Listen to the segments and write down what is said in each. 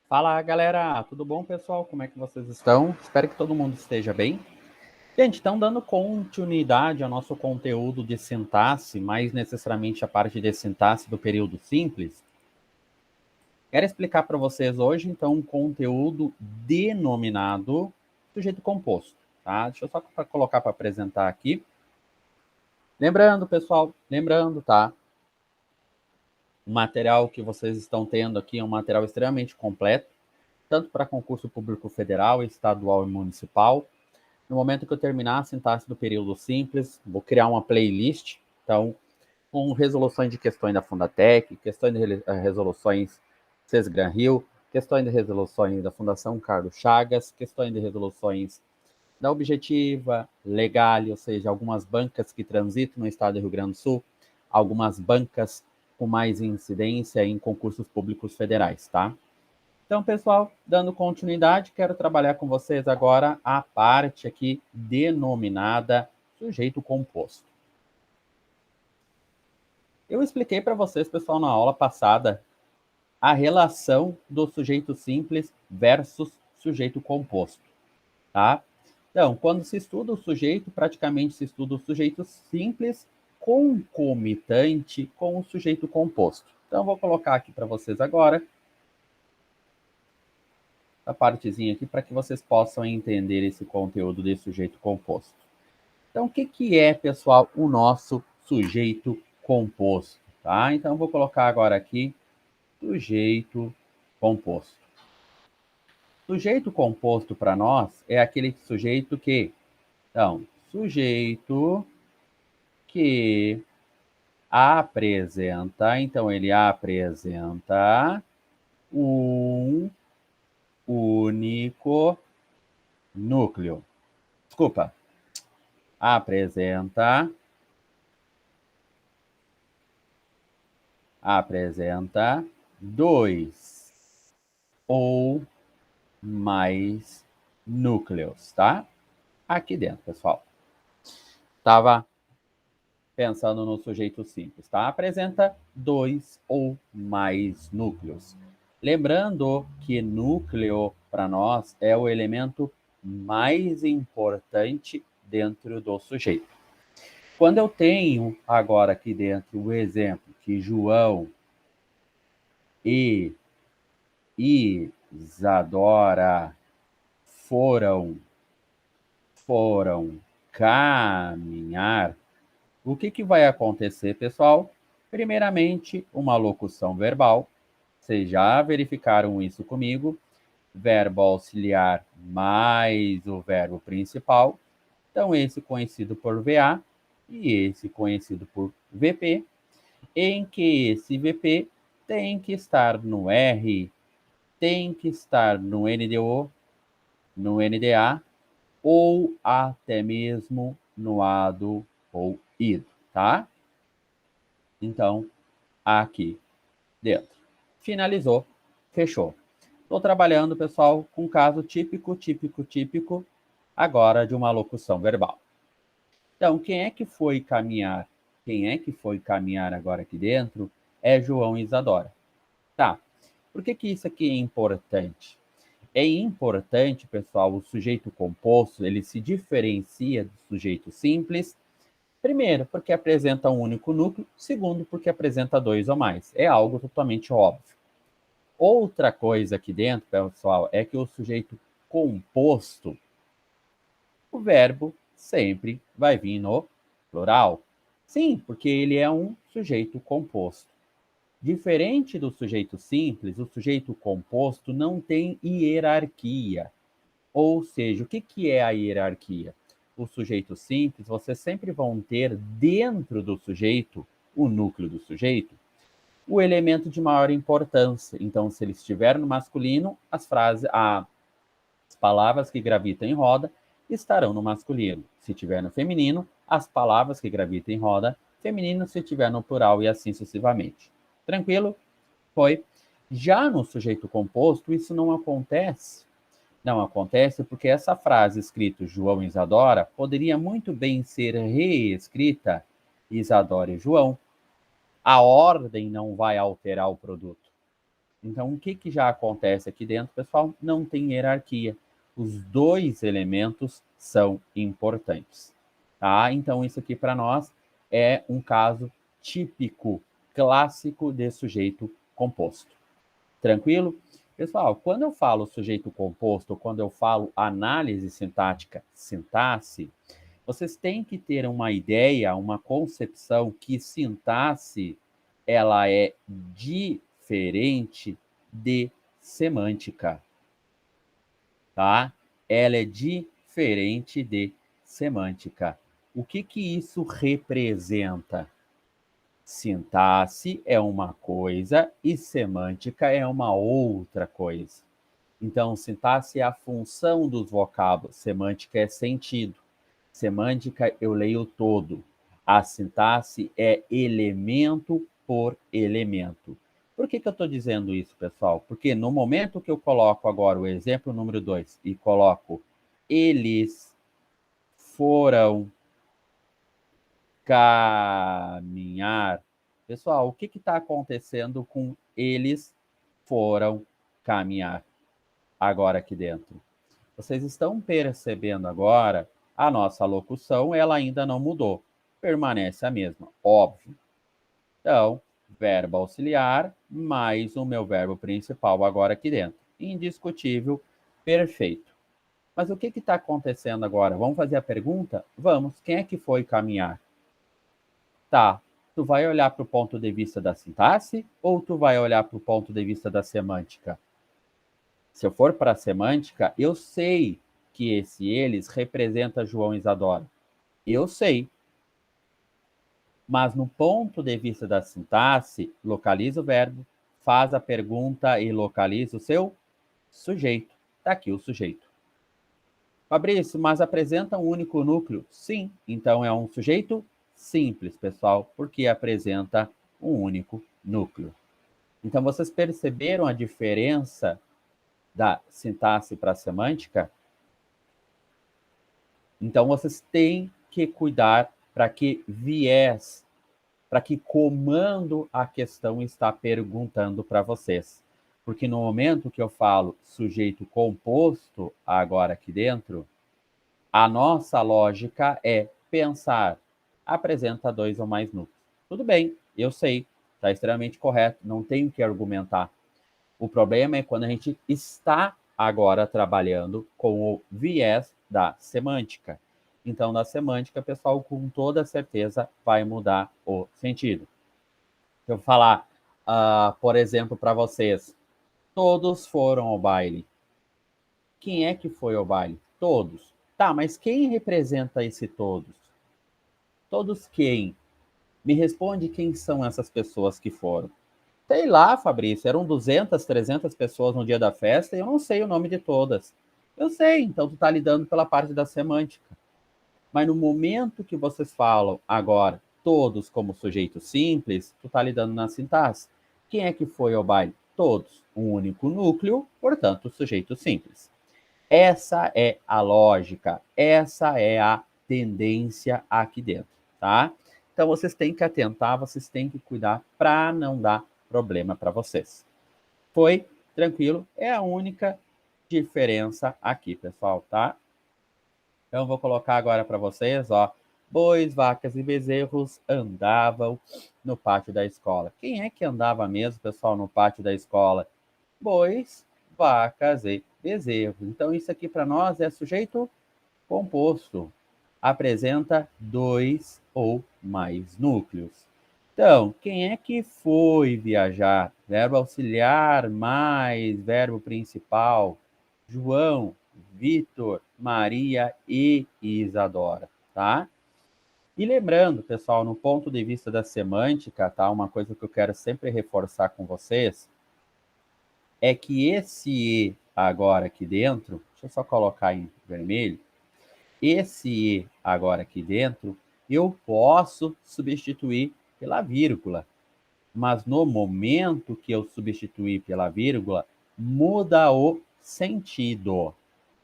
Fala galera, tudo bom pessoal? Como é que vocês estão? Espero que todo mundo esteja bem. Gente, então dando continuidade ao nosso conteúdo de sintaxe, mais necessariamente a parte de sintaxe do período simples, quero explicar para vocês hoje então um conteúdo denominado sujeito composto, tá? Deixa eu só colocar para apresentar aqui. Lembrando, pessoal, tá? O material que vocês estão tendo aqui é um material extremamente completo, tanto para concurso público federal, estadual e municipal. No momento que eu terminar a sintaxe do período simples, vou criar uma playlist, então, com resoluções de questões da Fundatec, questões de resoluções Sesgran Hill, questões de resoluções da Fundação Carlos Chagas, questões de resoluções da Objetiva, Legale, ou seja, algumas bancas que transitam no estado do Rio Grande do Sul, algumas bancas com mais incidência em concursos públicos federais, tá? Então, pessoal, dando continuidade, quero trabalhar com vocês agora a parte aqui denominada sujeito composto. Eu expliquei para vocês, pessoal, na aula passada, a relação do sujeito simples versus sujeito composto, tá? Então, quando se estuda o sujeito, praticamente se estuda o sujeito simples concomitante com o sujeito composto. Então, vou colocar aqui para vocês agora a partezinha aqui para que vocês possam entender esse conteúdo de sujeito composto. Então, o que é, pessoal, o nosso sujeito composto? Tá? Então, eu vou colocar agora aqui sujeito composto. Sujeito composto para nós é aquele sujeito que, então, sujeito que apresenta, então ele apresenta um único núcleo. Desculpa, apresenta dois ou mais núcleos, tá? Aqui dentro, pessoal. Estava pensando no sujeito simples, tá? Apresenta dois ou mais núcleos. Lembrando que núcleo, para nós, é o elemento mais importante dentro do sujeito. Quando eu tenho agora aqui dentro o exemplo que João e Isadora foram caminhar, o que vai acontecer, pessoal? Primeiramente, uma locução verbal. Vocês já verificaram isso comigo. Verbo auxiliar mais o verbo principal. Então, esse conhecido por VA e esse conhecido por VP, em que esse VP tem que estar no R, tem que estar no NDO, no NDA ou até mesmo no ado ou ido, tá? Então, aqui dentro. Finalizou, fechou. Estou trabalhando, pessoal, com um caso típico, agora de uma locução verbal. Então, quem é que foi caminhar? Quem é que foi caminhar agora aqui dentro é João e Isadora. Tá, por que isso aqui é importante? É importante, pessoal, o sujeito composto, ele se diferencia do sujeito simples. Primeiro, porque apresenta um único núcleo. Segundo, porque apresenta dois ou mais. É algo totalmente óbvio. Outra coisa aqui dentro, pessoal, é que o sujeito composto, o verbo sempre vai vir no plural. Sim, porque ele é um sujeito composto. Diferente do sujeito simples, o sujeito composto não tem hierarquia. Ou seja, o que é a hierarquia? O sujeito simples, vocês sempre vão ter dentro do sujeito, o núcleo do sujeito, o elemento de maior importância. Então, se ele estiver no masculino, as palavras que gravitam em roda estarão no masculino. Se estiver no feminino, as palavras que gravitam em roda feminino, se estiver no plural e assim sucessivamente. Tranquilo? Foi. Já no sujeito composto, isso não acontece. Não acontece porque essa frase escrita João e Isadora poderia muito bem ser reescrita Isadora e João. A ordem não vai alterar o produto. Então, o que já acontece aqui dentro, pessoal? Não tem hierarquia. Os dois elementos são importantes, tá? Então, isso aqui para nós é um caso típico, clássico de sujeito composto. Tranquilo? Pessoal, quando eu falo sujeito composto, quando eu falo análise sintática, sintaxe, vocês têm que ter uma ideia, uma concepção que sintaxe ela é diferente de semântica, tá? Ela é diferente de semântica. O que isso representa? Sintaxe é uma coisa e semântica é uma outra coisa. Então, sintaxe é a função dos vocábulos, semântica é sentido. Semântica eu leio todo. A sintaxe é elemento por elemento. Por que eu estou dizendo isso, pessoal? Porque no momento que eu coloco agora o exemplo número 2 e coloco eles foram caminhar. Pessoal, o que está acontecendo com eles foram caminhar agora aqui dentro? Vocês estão percebendo agora a nossa locução, ela ainda não mudou, permanece a mesma, óbvio. Então, verbo auxiliar mais o meu verbo principal agora aqui dentro. Indiscutível, perfeito. Mas o que está acontecendo agora? Vamos fazer a pergunta? Vamos. Quem é que foi caminhar? Tá. Tu vai olhar para o ponto de vista da sintaxe ou tu vai olhar para o ponto de vista da semântica? Se eu for para a semântica, eu sei que esse eles representa João e Isadora. Eu sei. Mas no ponto de vista da sintaxe, localiza o verbo, faz a pergunta e localiza o seu sujeito. Está aqui o sujeito. Fabrício, mas apresenta um único núcleo? Sim. Então é um sujeito simples, pessoal, porque apresenta um único núcleo. Então vocês perceberam a diferença da sintaxe para a semântica? Então vocês têm que cuidar para que viés, para que comando a questão está perguntando para vocês. Porque no momento que eu falo sujeito composto, agora aqui dentro, a nossa lógica é pensar, apresenta dois ou mais núcleos. Tudo bem, eu sei, está extremamente correto, não tenho que argumentar. O problema é quando a gente está agora trabalhando com o viés da semântica. Então, na semântica, pessoal, com toda certeza vai mudar o sentido. Se eu falar, por exemplo, para vocês, todos foram ao baile. Quem é que foi ao baile? Todos. Tá, mas quem representa esse todos? Todos quem? Me responde quem são essas pessoas que foram. Sei lá, Fabrício, eram 200, 300 pessoas no dia da festa e eu não sei o nome de todas. Eu sei, então tu tá lidando pela parte da semântica. Mas no momento que vocês falam agora todos como sujeito simples, tu tá lidando na sintaxe. Quem é que foi ao baile? Todos. Um único núcleo, portanto, sujeito simples. Essa é a lógica, essa é a tendência aqui dentro, tá? Então vocês têm que atentar, vocês têm que cuidar para não dar problema para vocês. Foi tranquilo? É a única diferença aqui, pessoal, tá? Então vou colocar agora para vocês, ó. Bois, vacas e bezerros andavam no pátio da escola. Quem é que andava mesmo, pessoal, no pátio da escola? Bois, vacas e bezerros. Então isso aqui para nós é sujeito composto. Apresenta dois ou mais núcleos. Então, quem é que foi viajar? Verbo auxiliar mais verbo principal. João, Vitor, Maria e Isadora, tá? E lembrando, pessoal, no ponto de vista da semântica, tá? Uma coisa que eu quero sempre reforçar com vocês é que esse E agora aqui dentro, deixa eu só colocar em vermelho, esse E agora aqui dentro, eu posso substituir pela vírgula. Mas no momento que eu substituir pela vírgula, muda o sentido.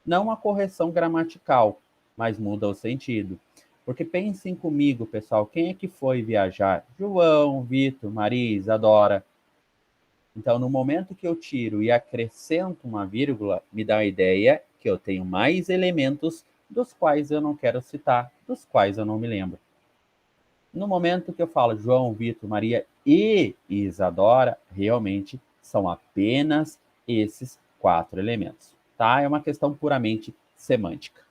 Não a correção gramatical, mas muda o sentido. Porque pensem comigo, pessoal, quem é que foi viajar? João, Vitor, Maria, Isadora. Então, no momento que eu tiro e acrescento uma vírgula, me dá a ideia que eu tenho mais elementos dos quais eu não quero citar, dos quais eu não me lembro. No momento que eu falo João, Vitor, Maria e Isadora, realmente são apenas esses 4 elementos, tá? É uma questão puramente semântica.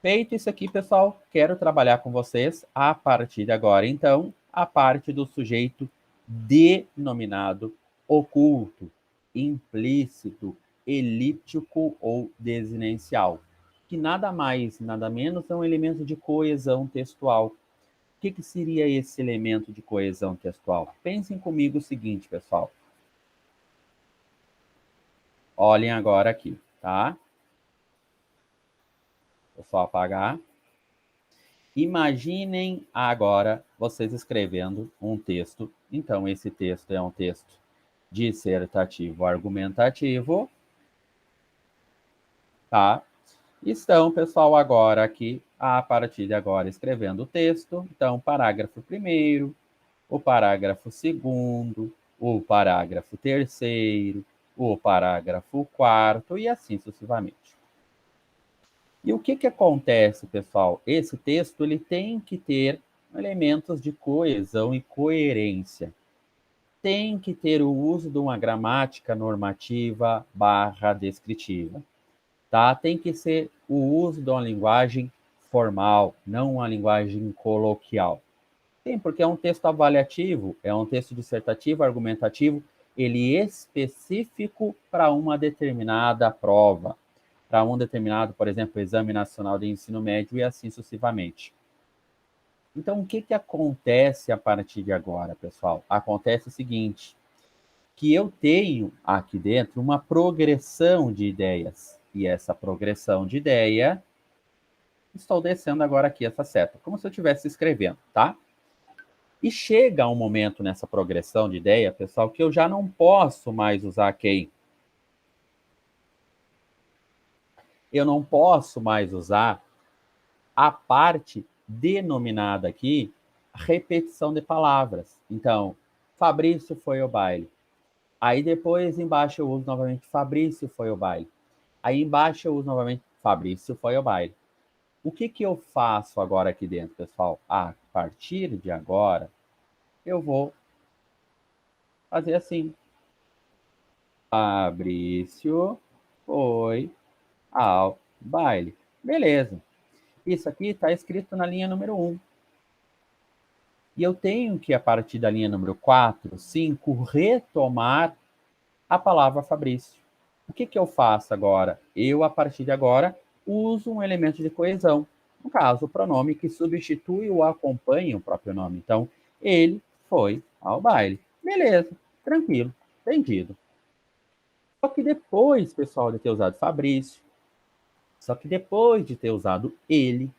Feito isso aqui, pessoal, quero trabalhar com vocês a partir de agora, então, a parte do sujeito denominado oculto, implícito, elíptico ou desinencial, que nada mais, nada menos é um elemento de coesão textual. O que seria esse elemento de coesão textual? Pensem comigo o seguinte, pessoal. Olhem agora aqui, tá? Vou só apagar. Imaginem agora vocês escrevendo um texto. Então, esse texto é um texto dissertativo argumentativo, tá? Estão, pessoal, agora aqui, a partir de agora, escrevendo o texto. Então, parágrafo 1º, o parágrafo 2º, o parágrafo 3º, o parágrafo 4º e assim sucessivamente. E o que acontece, pessoal? Esse texto ele tem que ter elementos de coesão e coerência. Tem que ter o uso de uma gramática normativa / descritiva. Tá? Tem que ser o uso de uma linguagem formal, não uma linguagem coloquial. Sim, porque é um texto avaliativo, é um texto dissertativo, argumentativo, ele é específico para uma determinada prova, para um determinado, por exemplo, Exame Nacional de Ensino Médio e assim sucessivamente. Então, o que acontece a partir de agora, pessoal? Acontece o seguinte, que eu tenho aqui dentro uma progressão de ideias, e essa progressão de ideia, estou descendo agora aqui essa seta, como se eu estivesse escrevendo, tá? E chega um momento nessa progressão de ideia, pessoal, que eu já não posso mais usar quem? Eu não posso mais usar a parte denominada aqui repetição de palavras. Então, Fabrício foi ao baile. Aí depois embaixo eu uso novamente Fabrício foi ao baile. Aí embaixo eu uso novamente Fabrício foi ao baile. O que eu faço agora aqui dentro, pessoal? A partir de agora, eu vou fazer assim. Fabrício foi ao baile. Beleza. Isso aqui está escrito na linha número 1. E eu tenho que, a partir da linha número 4, 5, retomar a palavra Fabrício. O que eu faço agora? Eu, a partir de agora, uso um elemento de coesão. No caso, o pronome que substitui ou acompanha o próprio nome. Então, ele foi ao baile. Beleza, tranquilo, entendido. Só que depois, pessoal, de ter usado Fabrício, só que depois de ter usado ele,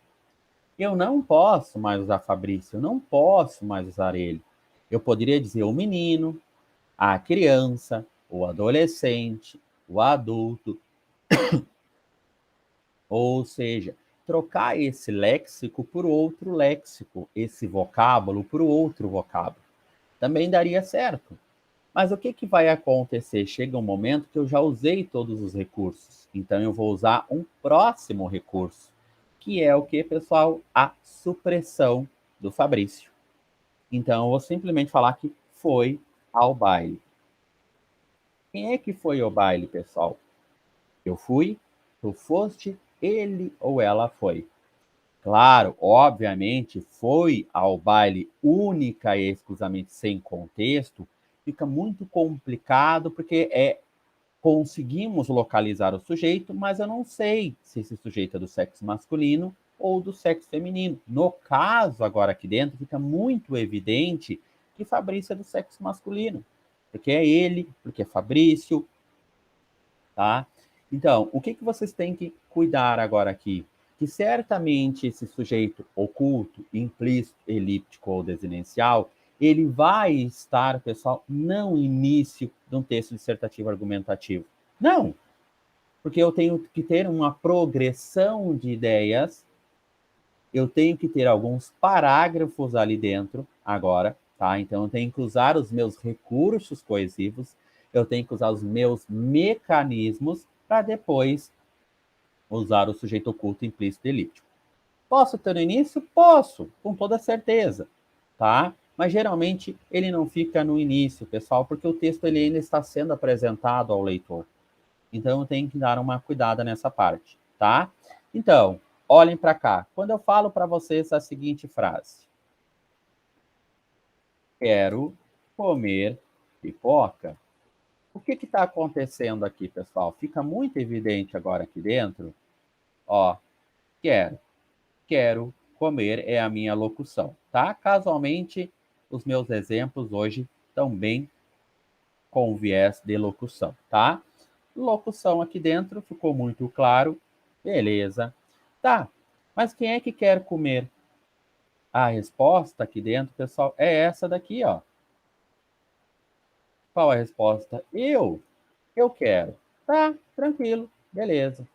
eu não posso mais usar Fabrício, eu não posso mais usar ele. Eu poderia dizer o menino, a criança, o adolescente, o adulto. Ou seja, trocar esse léxico por outro léxico, esse vocábulo por outro vocábulo. Também daria certo. Mas o que vai acontecer? Chega um momento que eu já usei todos os recursos. Então, eu vou usar um próximo recurso, que é o que, pessoal? A supressão do Fabrício. Então, eu vou simplesmente falar que foi ao baile. Quem é que foi ao baile, pessoal? Eu fui, tu foste, ele ou ela foi. Claro, obviamente, foi ao baile única e exclusivamente sem contexto, fica muito complicado, porque conseguimos localizar o sujeito, mas eu não sei se esse sujeito é do sexo masculino ou do sexo feminino. No caso, agora aqui dentro, fica muito evidente que Fabrício é do sexo masculino, porque é ele, porque é Fabrício, tá? Então, o que vocês têm que cuidar agora aqui? Que certamente esse sujeito oculto, implícito, elíptico ou desinencial, ele vai estar, pessoal, não início de um texto dissertativo argumentativo. Não, porque eu tenho que ter uma progressão de ideias, eu tenho que ter alguns parágrafos ali dentro, agora, tá? Então, eu tenho que usar os meus recursos coesivos, eu tenho que usar os meus mecanismos para depois usar o sujeito oculto, implícito e elíptico. Posso ter no início? Posso, com toda certeza, tá? Mas geralmente ele não fica no início, pessoal, porque o texto ele ainda está sendo apresentado ao leitor. Então eu tenho que dar uma cuidada nessa parte, tá? Então, olhem para cá. Quando eu falo para vocês a seguinte frase: quero comer pipoca. O que está acontecendo aqui, pessoal? Fica muito evidente agora aqui dentro. Ó, quero. Quero comer é a minha locução, tá? Casualmente, os meus exemplos hoje estão bem com viés de locução, tá? Locução aqui dentro ficou muito claro. Beleza. Tá, mas quem é que quer comer? A resposta aqui dentro, pessoal, é essa daqui, ó. Qual é a resposta? Eu quero. Tá, tranquilo, beleza.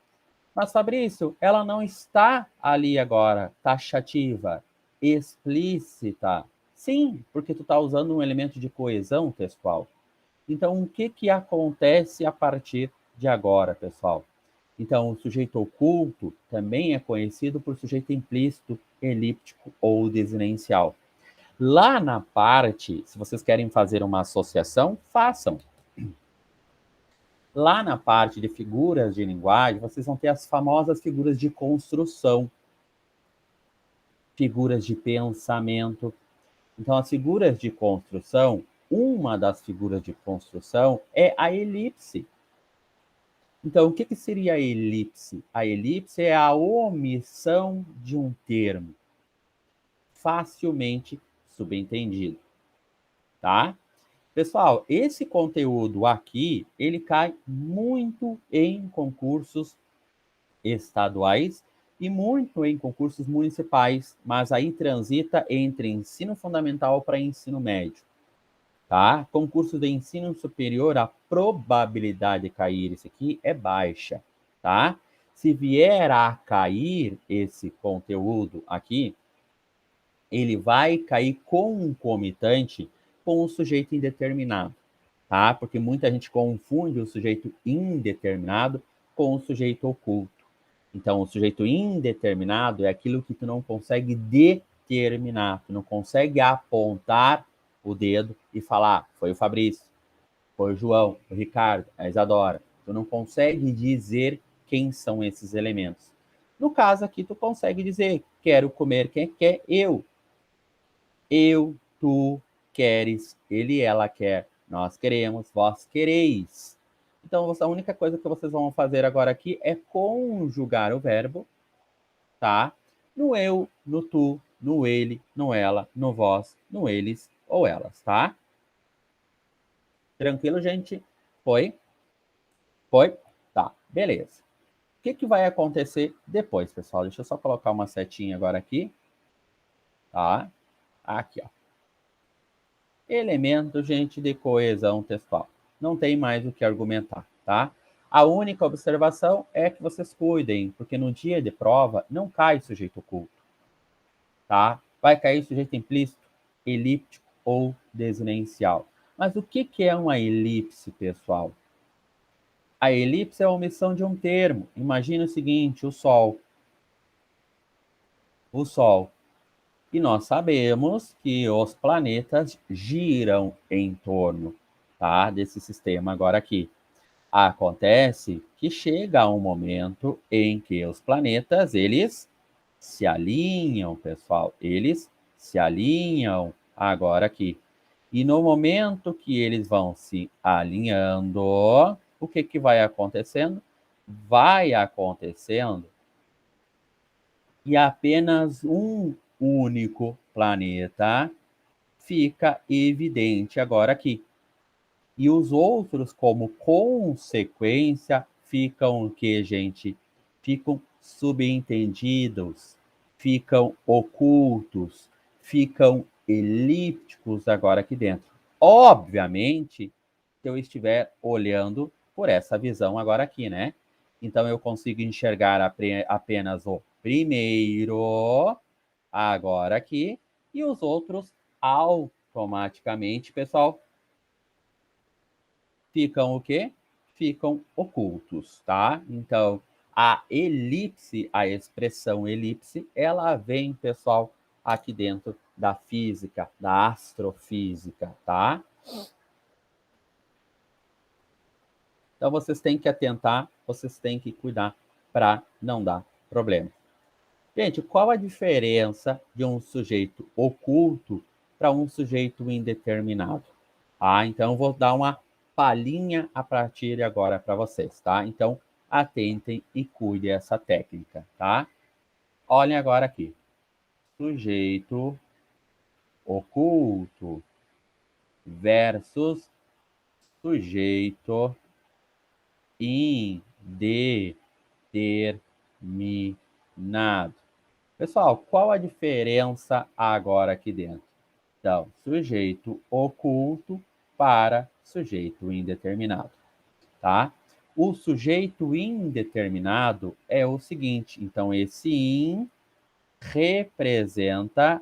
Mas, Fabrício, ela não está ali agora, taxativa, explícita. Sim, porque tu está usando um elemento de coesão textual. Então, o que, que acontece a partir de agora, pessoal? Então, o sujeito oculto também é conhecido por sujeito implícito, elíptico ou desinencial. Lá na parte, se vocês querem fazer uma associação, façam. Lá na parte de figuras de linguagem, vocês vão ter as famosas figuras de construção, figuras de pensamento. Então, as figuras de construção, uma das figuras de construção é a elipse. Então, o que seria a elipse? A elipse é a omissão de um termo, facilmente subentendido, tá? Pessoal, esse conteúdo aqui, ele cai muito em concursos estaduais e muito em concursos municipais, mas aí transita entre ensino fundamental para ensino médio, tá? Concurso de ensino superior, a probabilidade de cair isso aqui é baixa, tá? Se vier a cair esse conteúdo aqui, ele vai cair concomitante com o sujeito indeterminado, tá? Porque muita gente confunde o sujeito indeterminado com o sujeito oculto. Então, o sujeito indeterminado é aquilo que tu não consegue determinar, tu não consegue apontar o dedo e falar, foi o Fabrício, foi o João, o Ricardo, a Isadora. Tu não consegue dizer quem são esses elementos. No caso aqui, tu consegue dizer, quero comer quem quer, eu. Eu, tu, queres, ele, ela quer, nós queremos, vós quereis. Então, a única coisa que vocês vão fazer agora aqui é conjugar o verbo, tá? No eu, no tu, no ele, no ela, no vós, no eles ou elas, tá? Tranquilo, gente? Foi? Foi? Tá, beleza. O que, que vai acontecer depois, pessoal? Deixa eu só colocar uma setinha agora aqui, tá? Aqui, ó. Elemento, gente, de coesão textual. Não tem mais o que argumentar, tá? A única observação é que vocês cuidem, porque no dia de prova não cai sujeito oculto, tá? Vai cair sujeito implícito, elíptico ou desinencial. Mas o que é uma elipse, pessoal? A elipse é a omissão de um termo. Imagina o seguinte, o Sol. O Sol. E nós sabemos que os planetas giram em torno, tá, desse sistema agora aqui. Acontece que chega um momento em que os planetas, eles se alinham, pessoal. Eles se alinham agora aqui. E no momento que eles vão se alinhando, o que, que vai acontecendo? Vai acontecendo e apenas um único planeta fica evidente agora aqui. E os outros, como consequência, ficam o que, gente? Ficam subentendidos, ficam ocultos, ficam elípticos agora aqui dentro. Obviamente, se eu estiver olhando por essa visão agora aqui, né? Então eu consigo enxergar apenas o primeiro, agora aqui, e os outros automaticamente, pessoal, ficam o quê? Ficam ocultos, tá? Então, a elipse, a expressão elipse, ela vem, pessoal, aqui dentro da física, da astrofísica, tá? Então, vocês têm que atentar, vocês têm que cuidar para não dar problema. Gente, qual a diferença de um sujeito oculto para um sujeito indeterminado? Então, eu vou dar uma palhinha a partir de agora para vocês, tá? Então, atentem e cuidem essa técnica, tá? Olhem agora aqui. Sujeito oculto versus sujeito indeterminado. Pessoal, qual a diferença agora aqui dentro? Então, sujeito oculto para sujeito indeterminado, tá? O sujeito indeterminado é o seguinte, então esse in representa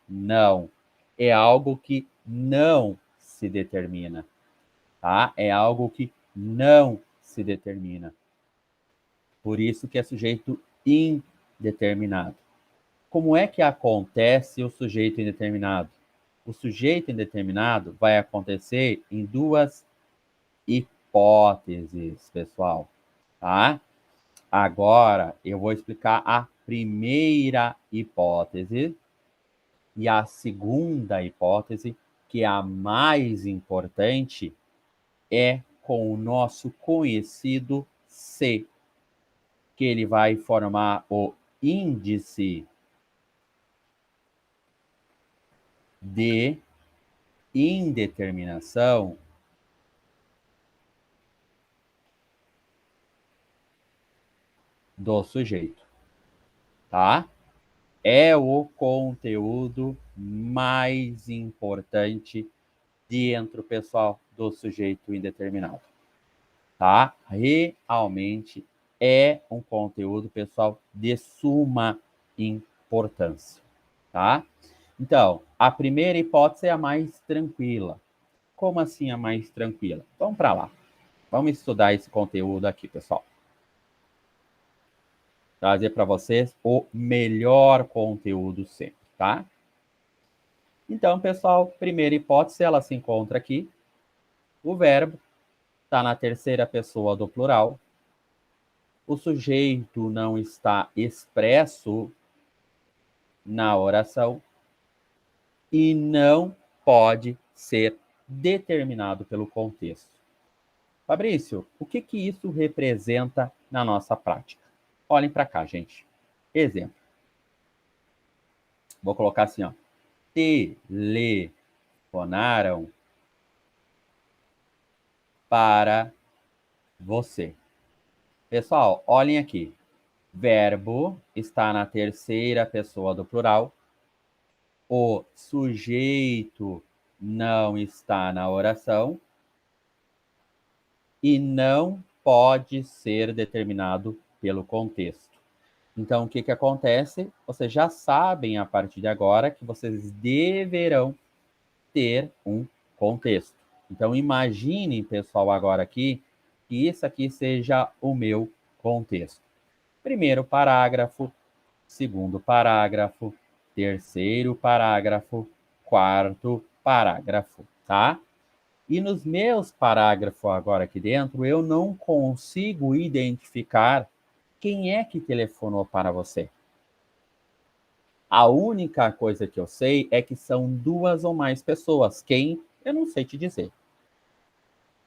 não. É algo que não se determina, tá? É algo que não se determina. Por isso que é sujeito indeterminado. Como é que acontece o sujeito indeterminado? O sujeito indeterminado vai acontecer em duas hipóteses, pessoal, tá? Agora eu vou explicar a primeira hipótese e a segunda hipótese, que é a mais importante, é com o nosso conhecido C, que ele vai formar o índice de indeterminação do sujeito, tá? É o conteúdo mais importante dentro, pessoal, do sujeito indeterminado, tá? Realmente é um conteúdo, pessoal, de suma importância, tá? Então, a primeira hipótese é a mais tranquila. Como assim a mais tranquila? Vamos para lá. Vamos estudar esse conteúdo aqui, pessoal. Trazer para vocês o melhor conteúdo sempre, tá? Então, pessoal, primeira hipótese, ela se encontra aqui. O verbo está na terceira pessoa do plural. O sujeito não está expresso na oração e não pode ser determinado pelo contexto. Fabrício, o que isso representa na nossa prática? Olhem para cá, gente. Exemplo. Vou colocar assim, ó. Telefonaram para você. Pessoal, olhem aqui. Verbo está na terceira pessoa do plural. O sujeito não está na oração e não pode ser determinado pelo contexto. Então, o que acontece? Vocês já sabem a partir de agora que vocês deverão ter um contexto. Então, imaginem, pessoal, agora aqui, que isso aqui seja o meu contexto. Primeiro parágrafo, segundo parágrafo, terceiro parágrafo, quarto parágrafo, tá? E nos meus parágrafos agora aqui dentro, eu não consigo identificar quem é que telefonou para você. A única coisa que eu sei é que são duas ou mais pessoas. Quem? Eu não sei te dizer.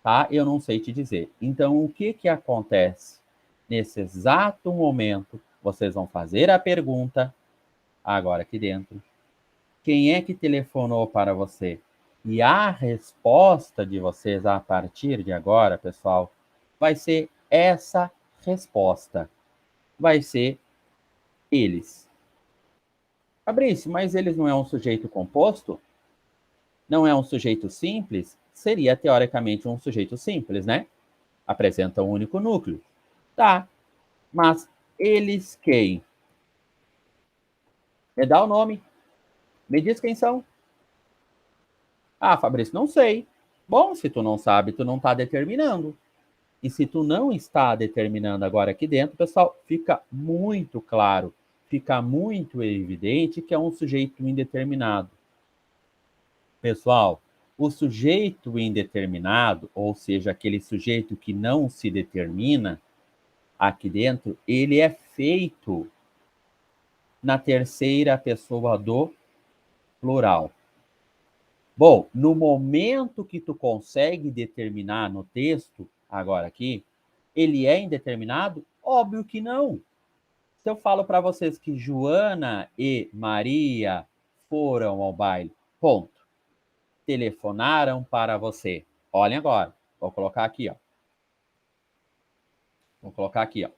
Tá? Eu não sei te dizer. Então, o que acontece? Nesse exato momento, vocês vão fazer a pergunta, agora aqui dentro. Quem é que telefonou para você? E a resposta de vocês a partir de agora, pessoal, vai ser essa resposta. Vai ser eles. Fabrício, mas eles não é um sujeito composto? Não é um sujeito simples? Seria teoricamente um sujeito simples, né? Apresenta um único núcleo. Tá, mas eles quem? Me dá o nome. Me diz quem são. Ah, Fabrício, não sei. Bom, se tu não sabe, tu não está determinando. E se tu não está determinando agora aqui dentro, pessoal, fica muito claro, fica muito evidente que é um sujeito indeterminado. Pessoal, o sujeito indeterminado, ou seja, aquele sujeito que não se determina aqui dentro, ele é feito na terceira pessoa do plural. Bom, no momento que tu consegue determinar no texto, agora aqui, ele é indeterminado? Óbvio que não. Se eu falo para vocês que Joana e Maria foram ao baile, ponto. Telefonaram para você. Olhem agora. Vou colocar aqui, ó. Vou colocar aqui, ó.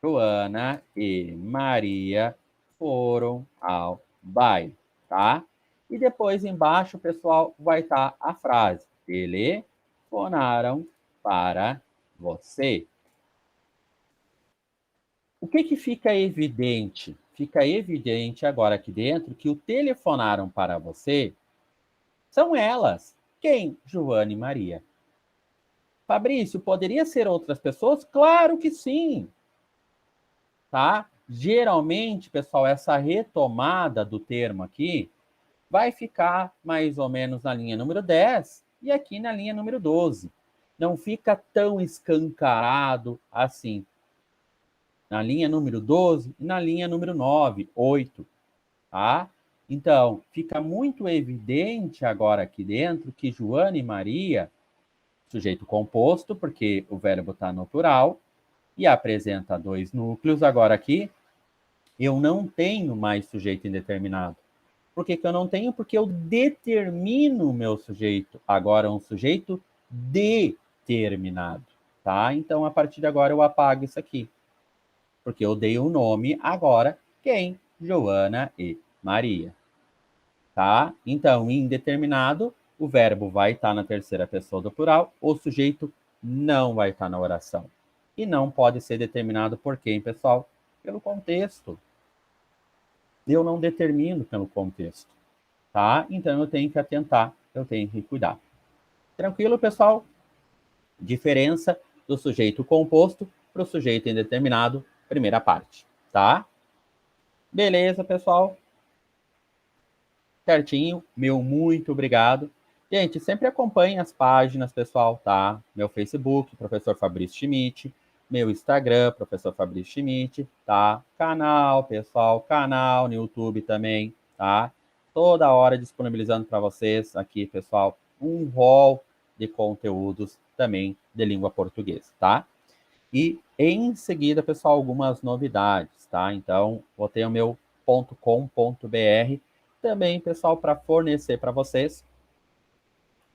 Joana e Maria foram ao baile, tá? E depois embaixo, pessoal, vai estar a frase. Telefonaram para você. O que que fica evidente? Fica evidente agora aqui dentro que o telefonaram para você são elas. Quem? Joana e Maria. Fabrício, poderia ser outras pessoas? Claro que sim, tá? Geralmente, pessoal, essa retomada do termo aqui vai ficar mais ou menos na linha número 10 e aqui na linha número 12. Não fica tão escancarado assim. Na linha número 12 e na linha número 9, 8, tá? Então, fica muito evidente agora aqui dentro que Joana e Maria, sujeito composto, porque o verbo está no plural, e apresenta dois núcleos. Agora aqui, eu não tenho mais sujeito indeterminado. Por que eu não tenho? Porque eu determino o meu sujeito. Agora é um sujeito determinado, tá? Então, a partir de agora, eu apago isso aqui. Porque eu dei o nome agora, quem? Joana e Maria, tá? Então, indeterminado, o verbo vai estar na terceira pessoa do plural, o sujeito não vai estar na oração. E não pode ser determinado por quem, pessoal? Pelo contexto. Eu não determino pelo contexto, tá? Então, eu tenho que atentar, eu tenho que cuidar. Tranquilo, pessoal? Diferença do sujeito composto para o sujeito indeterminado, primeira parte, tá? Beleza, pessoal? Certinho, meu muito obrigado. Gente, sempre acompanhe as páginas, pessoal, tá? Meu Facebook, Professor Fabrício Schmidt, meu Instagram, Professor Fabrício Schmidt, tá? Canal, pessoal, canal no YouTube também, tá? Toda hora disponibilizando para vocês aqui, pessoal, um rol de conteúdos também de língua portuguesa, tá? E em seguida, pessoal, algumas novidades, tá? Então, vou ter o meu .com.br também, pessoal, para fornecer para vocês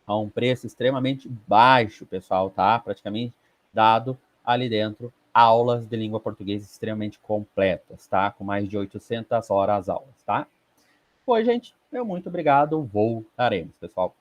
a um preço extremamente baixo, pessoal, tá? Praticamente dado ali dentro aulas de língua portuguesa extremamente completas, tá? Com mais de 800 horas aulas, tá? Pois, gente, meu muito obrigado. Voltaremos, pessoal.